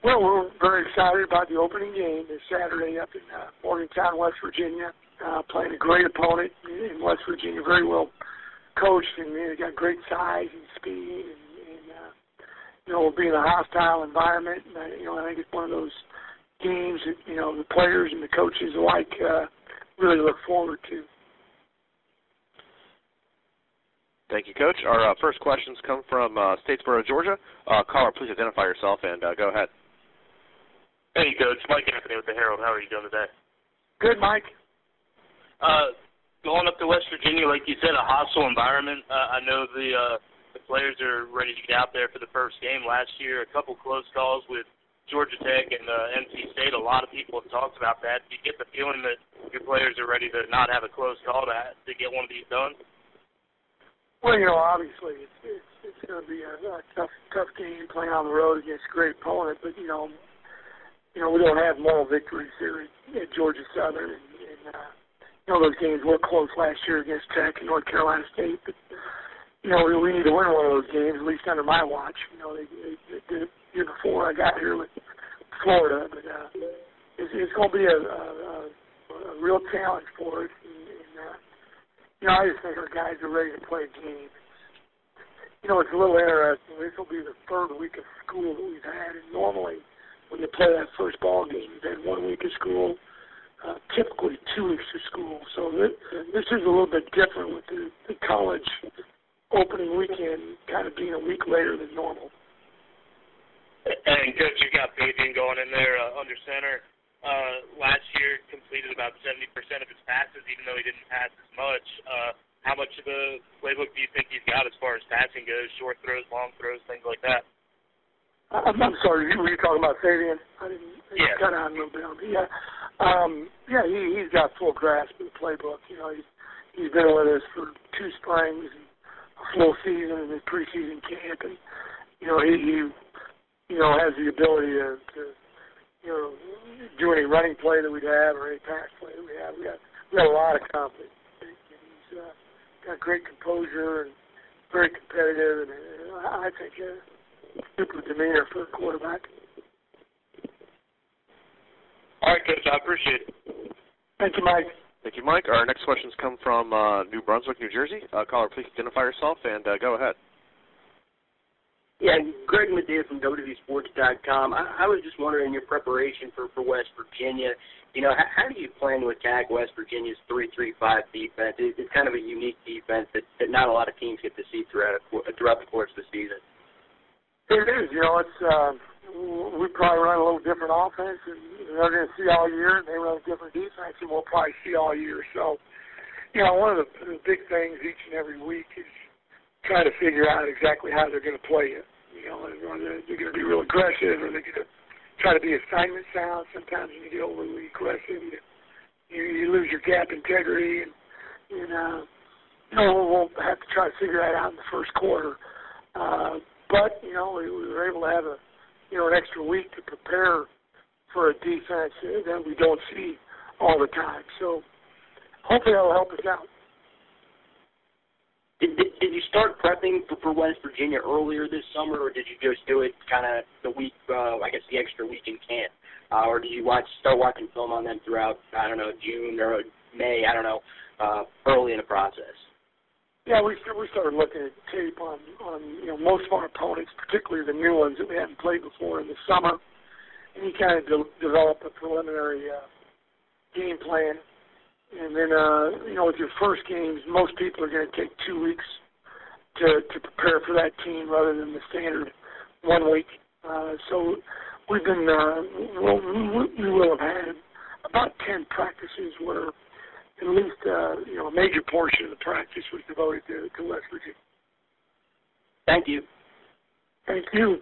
Well, we're very excited about the opening game this Saturday up in Morgantown, West Virginia, playing a great opponent in West Virginia, very well coached, and they got great size and speed, and we'll be in a hostile environment. And, I think it's one of those games that, the players and the coaches alike really look forward to. Thank you, Coach. Our first questions come from Statesboro, Georgia. Caller, please identify yourself and go ahead. Hey, Coach. Mike Anthony with the Herald. How are you doing today? Good, Mike. Going up to West Virginia, like you said, a hostile environment. I know the players are ready to get out there for the first game. Last year, a couple close calls with Georgia Tech and NC State. A lot of people have talked about that. Do you get the feeling that your players are ready to not have a close call to get one of these done? Well, obviously it's going to be a tough game playing on the road against a great opponent, but we don't have moral victories here at Georgia Southern, and those games were close last year against Tech and North Carolina State, but we need to win one of those games, at least under my watch. They did it year before I got here with Florida, but it's going to be a real challenge for us. And I just think our guys are ready to play a game. It's a little interesting. This will be the third week of school that we've had, and normally when you play that first ball game, you've had 1 week of school, typically 2 weeks of school. So this is a little bit different with the college opening weekend kind of being a week later than normal. And, Coach, you got Fabian going in there under center. Last year completed about 70% of his passes, even though he didn't pass as much. How much of a playbook do you think he's got as far as passing goes, short throws, long throws, things like that? I'm sorry, were you talking about Fabian? I didn't cut on a little bit on me. Yeah, he's got full grasp of the playbook. He's been with us for 2 springs and a full season in his preseason camp, and he has the ability to do any running play that we'd have or any pass play that we have. We got a lot of confidence. He's got great composure and very competitive, and I think super demeanor for a quarterback. All right, Coach, I appreciate it. Thank you, Mike. Thank you, Mike. Our next questions come from New Brunswick, New Jersey. Caller, please identify yourself and go ahead. Yeah, Greg Medea from WVSports.com. I was just wondering, your preparation for West Virginia, how do you plan to attack West Virginia's 3-3-5 defense? It's kind of a unique defense that not a lot of teams get to see throughout the course of the season. It is. We probably run a little different offense, and they're going to see all year, and they run a different defense, and we'll probably see all year. So, one of the big things each and every week is trying to figure out exactly how they're going to play it. Are they going to be real aggressive, or are they going to try to be assignment sound? Sometimes when you get overly aggressive, you lose your gap integrity, and we'll have to try to figure that out in the first quarter. But, we were able to have an extra week to prepare for a defense that we don't see all the time. So hopefully that will help us out. Did you start prepping for West Virginia earlier this summer, or did you just do it kind of the week, the extra week in camp? Or did you start watching film on them throughout, June or May, early in the process? Yeah, we started looking at tape on most of our opponents, particularly the new ones that we hadn't played before in the summer, and you kind of develop a preliminary game plan. And then, with your first games, most people are going to take 2 weeks to prepare for that team rather than the standard 1 week. So we've been, we will have had about 10 practices where at least, a major portion of the practice was devoted to West Virginia. Thank you. Thank you.